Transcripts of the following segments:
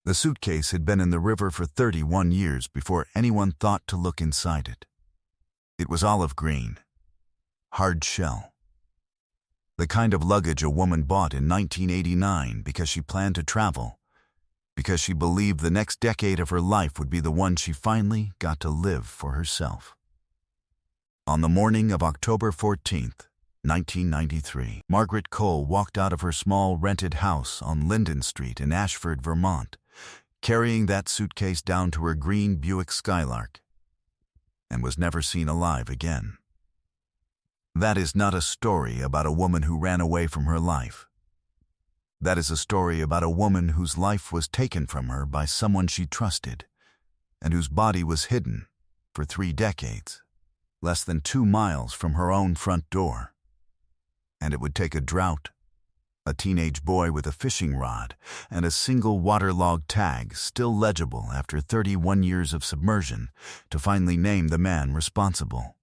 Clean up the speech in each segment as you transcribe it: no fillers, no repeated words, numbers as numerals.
The suitcase had been in the river for 31 years before anyone thought to look inside it. It was olive green, hard shell. The kind of luggage a woman bought in 1989 because she planned to travel, because she believed the next decade of her life would be the one she finally got to live for herself. On the morning of October 14th, 1993, Margaret Cole walked out of her small rented house on Linden Street in Ashford, Vermont, carrying that suitcase down to her green Buick Skylark, and was never seen alive again. That is not a story about a woman who ran away from her life. That is a story about a woman whose life was taken from her by someone she trusted, and whose body was hidden for 3 decades, less than 2 miles from her own front door. And it would take a drought, a teenage boy with a fishing rod, and a single waterlogged tag still legible after 31 years of submersion to finally name the man responsible.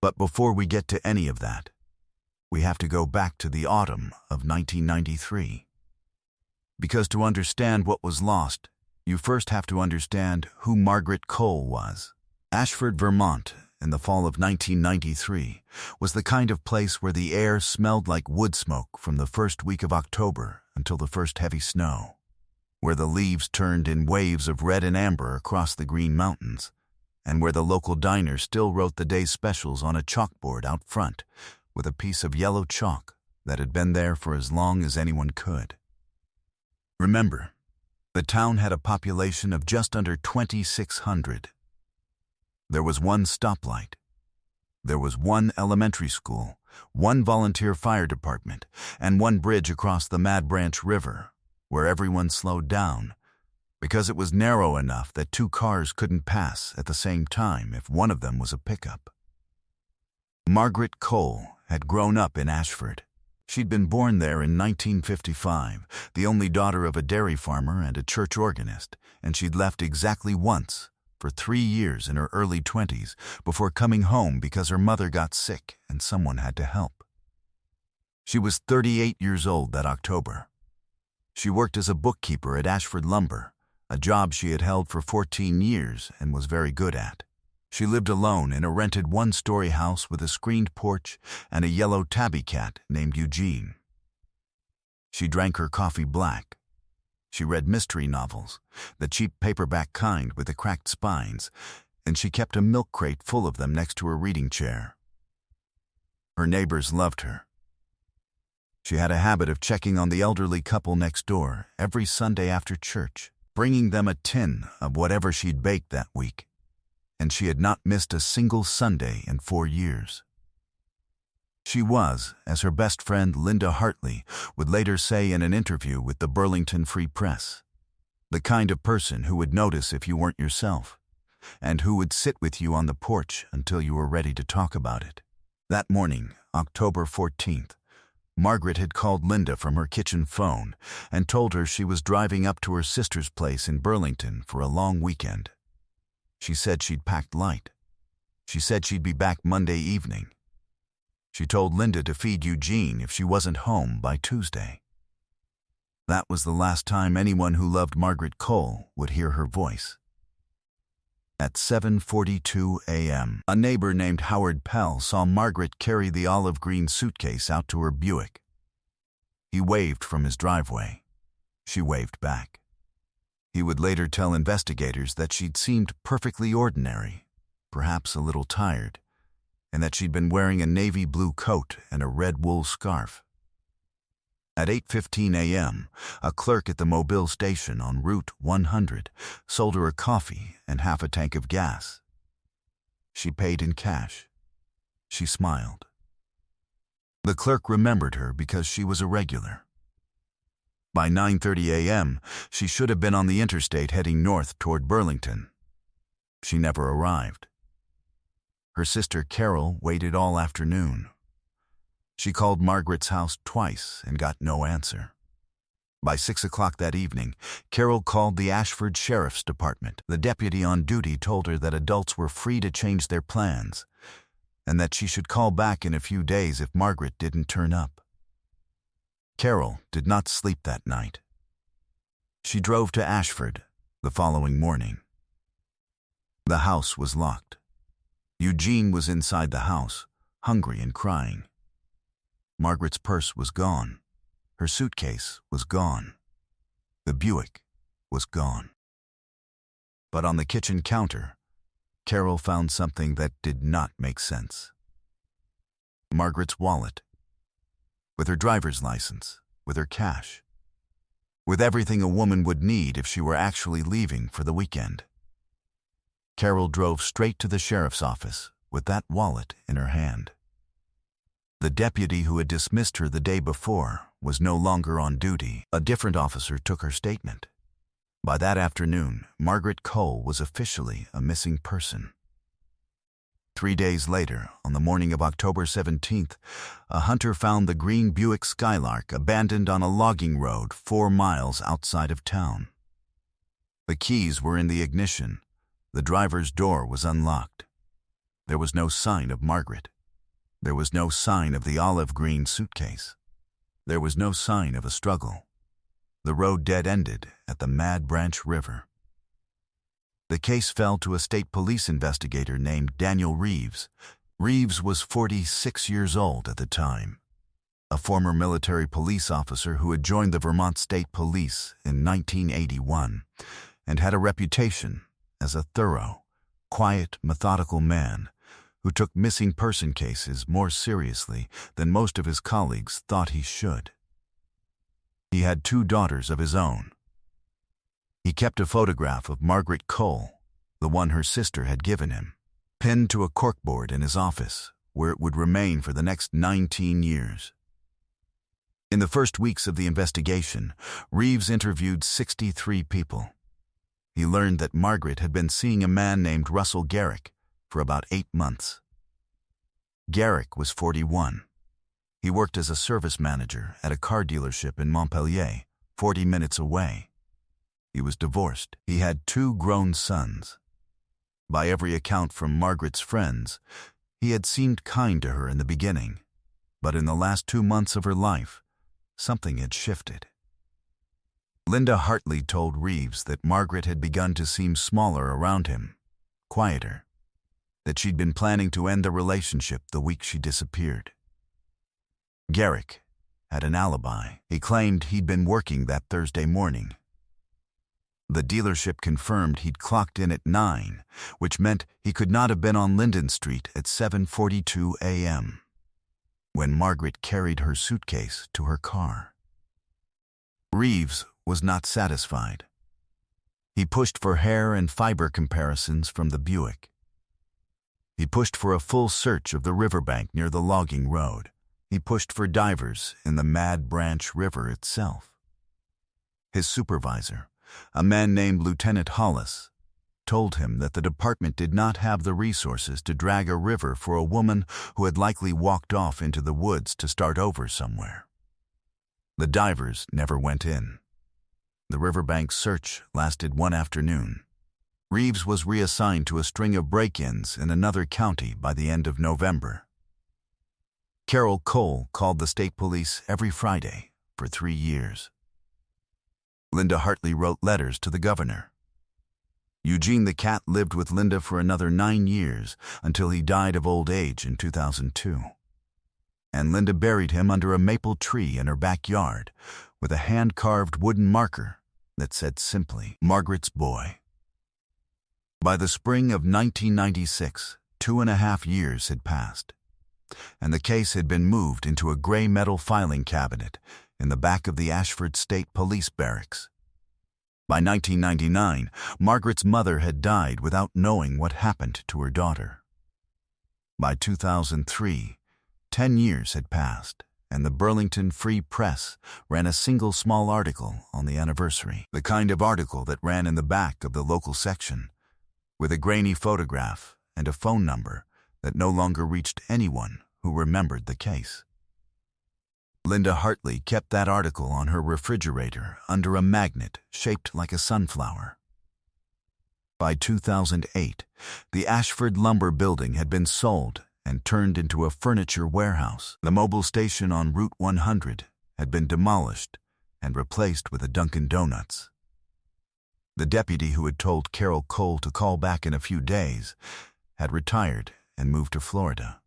But before we get to any of that, we have to go back to the autumn of 1993. Because to understand what was lost, you first have to understand who Margaret Cole was. Ashford, Vermont, in the fall of 1993, was the kind of place where the air smelled like wood smoke from the first week of October until the first heavy snow, where the leaves turned in waves of red and amber across the Green Mountains, and where the local diner still wrote the day's specials on a chalkboard out front with a piece of yellow chalk that had been there for as long as anyone could. Remember, the town had a population of just under 2,600. There was 1 stoplight. There was 1 elementary school, 1 volunteer fire department, and 1 bridge across the Mad Branch River, where everyone slowed down, because it was narrow enough that 2 cars couldn't pass at the same time if one of them was a pickup. Margaret Cole had grown up in Ashford. She'd been born there in 1955, the only daughter of a dairy farmer and a church organist, and she'd left exactly once, for 3 years in her early 20s, before coming home because her mother got sick and someone had to help. She was 38 years old that October. She worked as a bookkeeper at Ashford Lumber, a job she had held for 14 years and was very good at. She lived alone in a rented 1-story house with a screened porch and a yellow tabby cat named Eugene. She drank her coffee black. She read mystery novels, the cheap paperback kind with the cracked spines, and she kept a milk crate full of them next to her reading chair. Her neighbors loved her. She had a habit of checking on the elderly couple next door every Sunday after church, bringing them a tin of whatever she'd baked that week, and she had not missed a single Sunday in 4 years. She was, as her best friend Linda Hartley would later say in an interview with the Burlington Free Press, the kind of person who would notice if you weren't yourself, and who would sit with you on the porch until you were ready to talk about it. That morning, October 14th, Margaret had called Linda from her kitchen phone and told her she was driving up to her sister's place in Burlington for a long weekend. She said she'd packed light. She said she'd be back Monday evening. She told Linda to feed Eugene if she wasn't home by Tuesday. That was the last time anyone who loved Margaret Cole would hear her voice. At 7:42 a.m., a neighbor named Howard Pell saw Margaret carry the olive green suitcase out to her Buick. He waved from his driveway. She waved back. He would later tell investigators that she'd seemed perfectly ordinary, perhaps a little tired, and that she'd been wearing a navy blue coat and a red wool scarf. At 8:15 a.m., a clerk at the Mobile station on Route 100 sold her a coffee and half a tank of gas. She paid in cash. She smiled. The clerk remembered her because she was a regular. By 9:30 a.m., she should have been on the interstate heading north toward Burlington. She never arrived. Her sister Carol waited all afternoon. She called Margaret's house twice and got no answer. By 6 o'clock that evening, Carol called the Ashford Sheriff's Department. The deputy on duty told her that adults were free to change their plans, and that she should call back in a few days if Margaret didn't turn up. Carol did not sleep that night. She drove to Ashford the following morning. The house was locked. Eugene was inside the house, hungry and crying. Margaret's purse was gone. Her suitcase was gone. The Buick was gone. But on the kitchen counter, Carol found something that did not make sense. Margaret's wallet, with her driver's license, with her cash, with everything a woman would need if she were actually leaving for the weekend. Carol drove straight to the sheriff's office with that wallet in her hand. The deputy who had dismissed her the day before was no longer on duty. A different officer took her statement. By that afternoon, Margaret Cole was officially a missing person. 3 days later, on the morning of October 17th, a hunter found the green Buick Skylark abandoned on a logging road 4 miles outside of town. The keys were in the ignition. The driver's door was unlocked. There was no sign of Margaret. There was no sign of the olive green suitcase. There was no sign of a struggle. The road dead-ended at the Mad Branch River. The case fell to a state police investigator named Daniel Reeves. Reeves was 46 years old at the time, a former military police officer who had joined the Vermont State Police in 1981 and had a reputation as a thorough, quiet, methodical man who took missing person cases more seriously than most of his colleagues thought he should. He had 2 daughters of his own. He kept a photograph of Margaret Cole, the one her sister had given him, pinned to a corkboard in his office, where it would remain for the next 19 years. In the first weeks of the investigation, Reeves interviewed 63 people. He learned that Margaret had been seeing a man named Russell Garrick for about 8 months. Garrick was 41. He worked as a service manager at a car dealership in Montpelier, 40 minutes away. He was divorced. He had 2 grown sons. By every account from Margaret's friends, he had seemed kind to her in the beginning, but in the last 2 months of her life, something had shifted. Linda Hartley told Reeves that Margaret had begun to seem smaller around him, quieter, that she'd been planning to end the relationship the week she disappeared. Garrick had an alibi. He claimed he'd been working that Thursday morning. The dealership confirmed he'd clocked in at 9, which meant he could not have been on Linden Street at 7:42 a.m., when Margaret carried her suitcase to her car. Reeves was not satisfied. He pushed for hair and fiber comparisons from the Buick. He pushed for a full search of the riverbank near the logging road. He pushed for divers in the Mad Branch River itself. His supervisor, a man named Lieutenant Hollis, told him that the department did not have the resources to drag a river for a woman who had likely walked off into the woods to start over somewhere. The divers never went in. The riverbank search lasted 1 afternoon. Reeves was reassigned to a string of break-ins in another county by the end of November. Carol Cole called the state police every Friday for 3 years. Linda Hartley wrote letters to the governor. Eugene the cat lived with Linda for another 9 years until he died of old age in 2002. And Linda buried him under a maple tree in her backyard with a hand-carved wooden marker that said simply, "Margaret's boy." By the spring of 1996, 2.5 years had passed, and the case had been moved into a gray metal filing cabinet in the back of the Ashford State Police Barracks. By 1999, Margaret's mother had died without knowing what happened to her daughter. By 2003, 10 years had passed, and the Burlington Free Press ran a single small article on the anniversary, the kind of article that ran in the back of the local section, with a grainy photograph and a phone number that no longer reached anyone who remembered the case. Linda Hartley kept that article on her refrigerator under a magnet shaped like a sunflower. By 2008, the Ashford Lumber Building had been sold and turned into a furniture warehouse. The mobile station on Route 100 had been demolished and replaced with a Dunkin' Donuts. The deputy who had told Carol Cole to call back in a few days had retired and moved to Florida.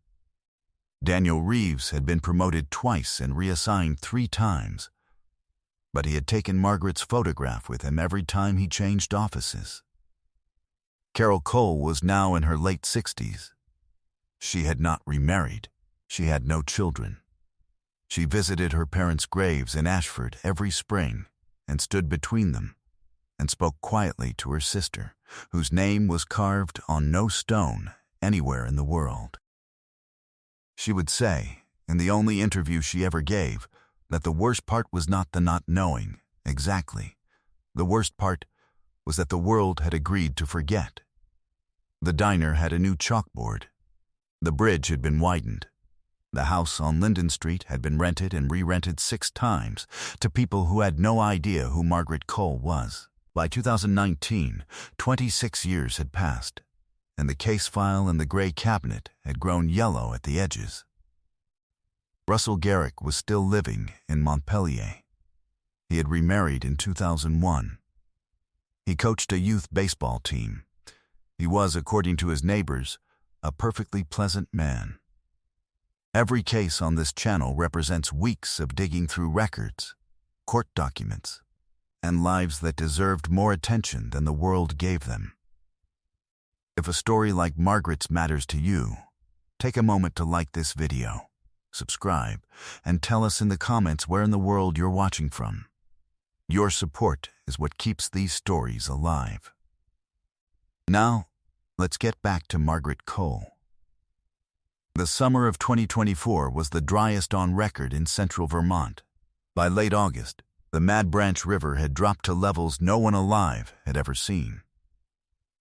Daniel Reeves had been promoted twice and reassigned 3 times, but he had taken Margaret's photograph with him every time he changed offices. Carol Cole was now in her late 60s. She had not remarried. She had no children. She visited her parents' graves in Ashford every spring and stood between them and spoke quietly to her sister, whose name was carved on no stone anywhere in the world. She would say, in the only interview she ever gave, that the worst part was not the not knowing exactly. The worst part was that the world had agreed to forget. The diner had a new chalkboard. The bridge had been widened. The house on Linden Street had been rented and re-rented 6 times to people who had no idea who Margaret Cole was. By 2019, 26 years had passed, and the case file in the gray cabinet had grown yellow at the edges. Russell Garrick was still living in Montpelier. He had remarried in 2001. He coached a youth baseball team. He was, according to his neighbors, a perfectly pleasant man. Every case on this channel represents weeks of digging through records, court documents, and lives that deserved more attention than the world gave them. If a story like Margaret's matters to you, take a moment to like this video, subscribe, and tell us in the comments where in the world you're watching from. Your support is what keeps these stories alive. Now, let's get back to Margaret Cole. The summer of 2024 was the driest on record in central Vermont. By late August, the Mad Branch River had dropped to levels no one alive had ever seen.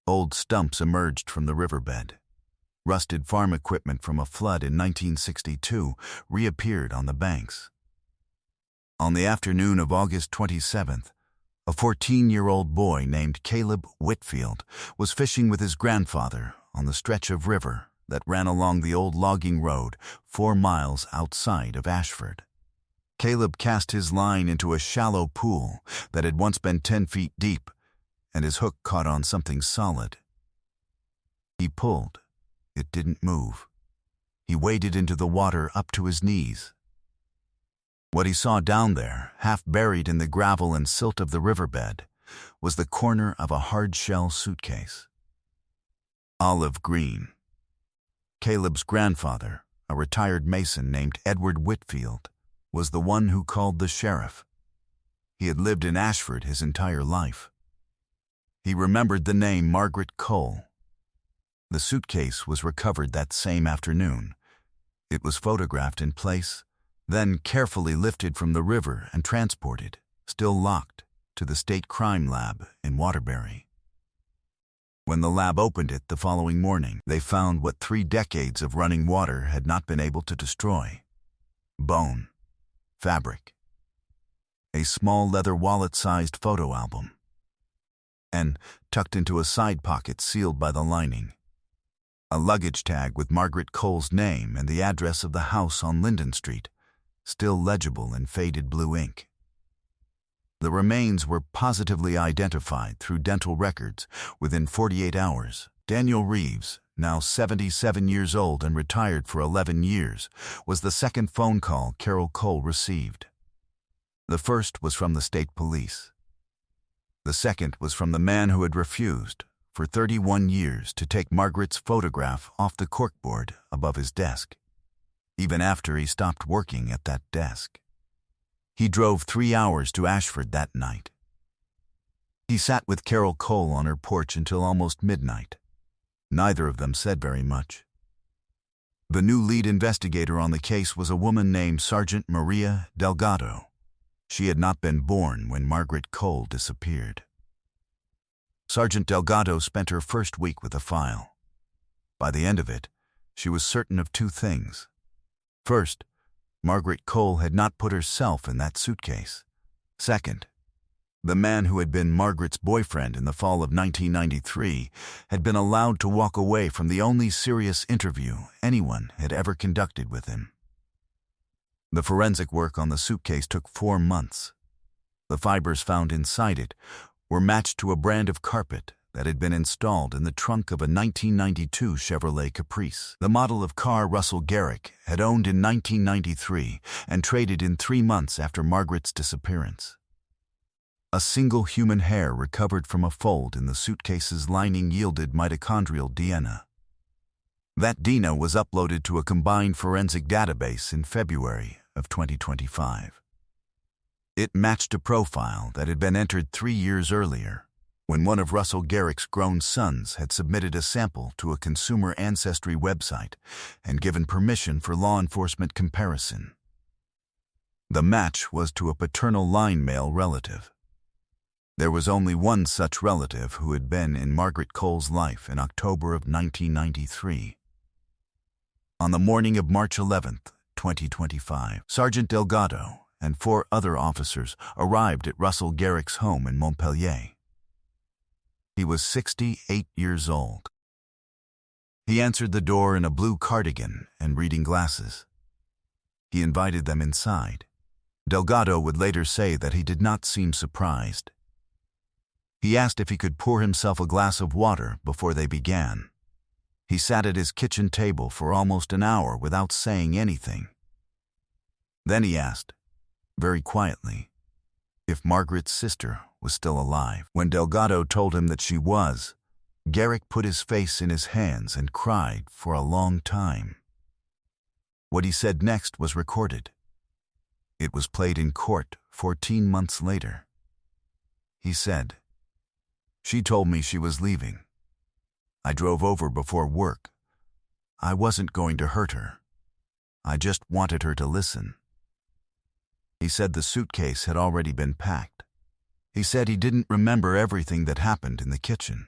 Old stumps emerged from the riverbed. Rusted farm equipment from a flood in 1962 reappeared on the banks. On the afternoon of August 27th, a 14-year-old boy named Caleb Whitfield was fishing with his grandfather on the stretch of river that ran along the old logging road 4 miles outside of Ashford. Caleb cast his line into a shallow pool that had once been 10 feet deep, and his hook caught on something solid. He pulled. It didn't move. He waded into the water up to his knees. What he saw down there, half buried in the gravel and silt of the riverbed, was the corner of a hard-shell suitcase. Olive green. Caleb's grandfather, a retired mason named Edward Whitfield, was the one who called the sheriff. He had lived in Ashford his entire life. He remembered the name Margaret Cole. The suitcase was recovered that same afternoon. It was photographed in place, then carefully lifted from the river and transported, still locked, to the state crime lab in Waterbury. When the lab opened it the following morning, they found what 3 decades of running water had not been able to destroy: bone, fabric, a small leather wallet-sized photo album, and, tucked into a side pocket sealed by the lining, a luggage tag with Margaret Cole's name and the address of the house on Linden Street, still legible in faded blue ink. The remains were positively identified through dental records within 48 hours. Daniel Reeves, now 77 years old and retired for 11 years, was the second phone call Carol Cole received. The first was from the state police. The second was from the man who had refused, for 31 years, to take Margaret's photograph off the corkboard above his desk, even after he stopped working at that desk. He drove 3 hours to Ashford that night. He sat with Carol Cole on her porch until almost midnight. Neither of them said very much. The new lead investigator on the case was a woman named Sergeant Maria Delgado. She had not been born when Margaret Cole disappeared. Sergeant Delgado spent her first week with the file. By the end of it, she was certain of 2 things. First, Margaret Cole had not put herself in that suitcase. Second, the man who had been Margaret's boyfriend in the fall of 1993 had been allowed to walk away from the only serious interview anyone had ever conducted with him. The forensic work on the suitcase took 4 months. The fibers found inside it were matched to a brand of carpet that had been installed in the trunk of a 1992 Chevrolet Caprice. The model of car Russell Garrick had owned in 1993 and traded in 3 months after Margaret's disappearance. A single human hair recovered from a fold in the suitcase's lining yielded mitochondrial DNA. That DNA was uploaded to a combined forensic database in February of 2025. It matched a profile that had been entered 3 years earlier, when one of Russell Garrick's grown sons had submitted a sample to a consumer ancestry website and given permission for law enforcement comparison. The match was to a paternal line male relative. There was only one such relative who had been in Margaret Cole's life in October of 1993. On the morning of March 11, 2025, Sergeant Delgado and 4 other officers arrived at Russell Garrick's home in Montpellier. He was 68 years old. He answered the door in a blue cardigan and reading glasses. He invited them inside. Delgado would later say that he did not seem surprised. He asked if he could pour himself a glass of water before they began. He sat at his kitchen table for almost an hour without saying anything. Then he asked, very quietly, if Margaret's sister was still alive. When Delgado told him that she was, Garrick put his face in his hands and cried for a long time. What he said next was recorded. It was played in court 14 months later. He said, "She told me she was leaving. I drove over before work. I wasn't going to hurt her. I just wanted her to listen." He said the suitcase had already been packed. He said he didn't remember everything that happened in the kitchen.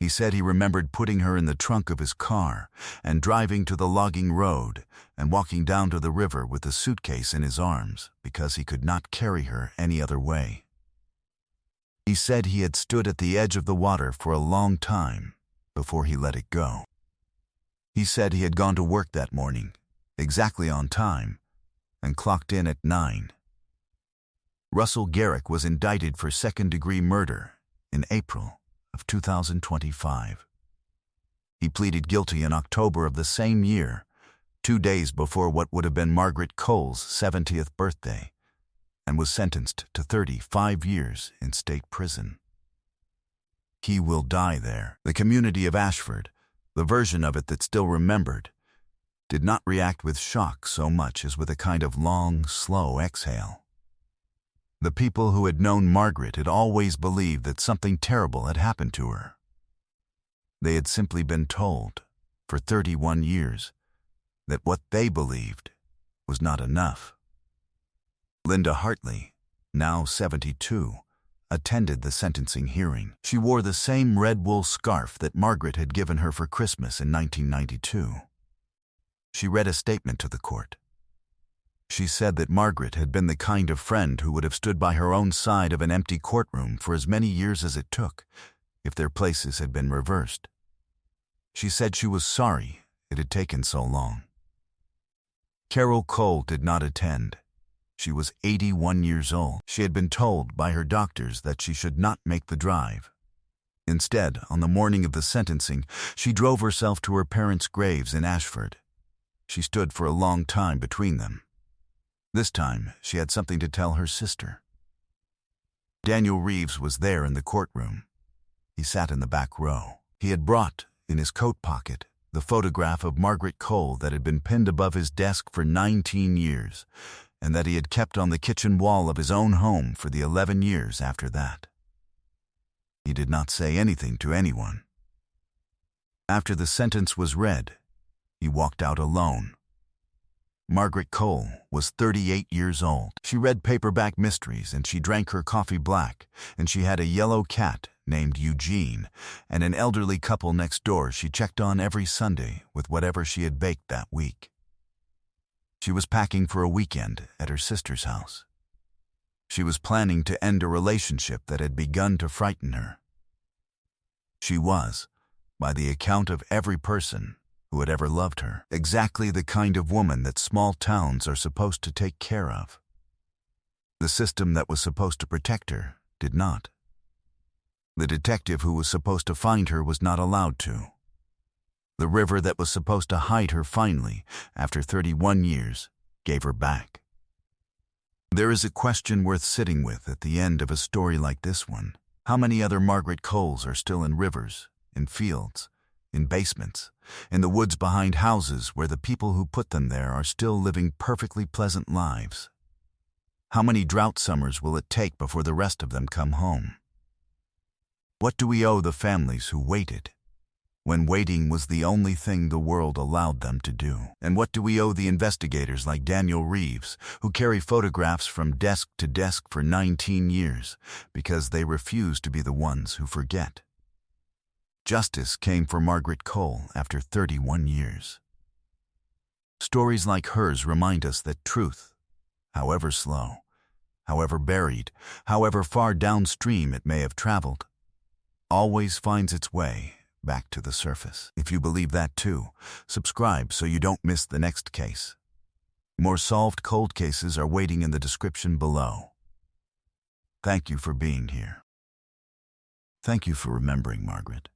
He said he remembered putting her in the trunk of his car and driving to the logging road and walking down to the river with the suitcase in his arms because he could not carry her any other way. He said he had stood at the edge of the water for a long time before he let it go. He said he had gone to work that morning, exactly on time, and clocked in at 9. Russell Garrick was indicted for second-degree murder in April of 2025. He pleaded guilty in October of the same year, 2 days before what would have been Margaret Cole's 70th birthday, and was sentenced to 35 years in state prison. He will die there. The community of Ashford, the version of it that still remembered, did not react with shock so much as with a kind of long, slow exhale. The people who had known Margaret had always believed that something terrible had happened to her. They had simply been told, for 31 years, that what they believed was not enough. Linda Hartley, now 72, attended the sentencing hearing. She wore the same red wool scarf that Margaret had given her for Christmas in 1992. She read a statement to the court. She said that Margaret had been the kind of friend who would have stood by her own side of an empty courtroom for as many years as it took, if their places had been reversed. She said she was sorry it had taken so long. Carol Cole did not attend. She was 81 years old. She had been told by her doctors that she should not make the drive. Instead, on the morning of the sentencing, she drove herself to her parents' graves in Ashford. She stood for a long time between them. This time, she had something to tell her sister. Daniel Reeves was there in the courtroom. He sat in the back row. He had brought, in his coat pocket, the photograph of Margaret Cole that had been pinned above his desk for 19 years, and that he had kept on the kitchen wall of his own home for the 11 years after that. He did not say anything to anyone. After the sentence was read, he walked out alone. Margaret Cole was 38 years old. She read paperback mysteries and she drank her coffee black, and she had a yellow cat named Eugene and an elderly couple next door she checked on every Sunday with whatever she had baked that week. She was packing for a weekend at her sister's house. She was planning to end a relationship that had begun to frighten her. She was, by the account of every person who had ever loved her, exactly the kind of woman that small towns are supposed to take care of. The system that was supposed to protect her did not. The detective who was supposed to find her was not allowed to. The river that was supposed to hide her finally, after 31 years, gave her back. There is a question worth sitting with at the end of a story like this one. How many other Margaret Coles are still in rivers, in fields, in basements, in the woods behind houses where the people who put them there are still living perfectly pleasant lives? How many drought summers will it take before the rest of them come home? What do we owe the families who waited, when waiting was the only thing the world allowed them to do? And what do we owe the investigators like Daniel Reeves, who carry photographs from desk to desk for 19 years because they refuse to be the ones who forget? Justice came for Margaret Cole after 31 years. Stories like hers remind us that truth, however slow, however buried, however far downstream it may have traveled, always finds its way back to the surface. If you believe that too, subscribe so you don't miss the next case. More solved cold cases are waiting in the description below. Thank you for being here. Thank you for remembering Margaret.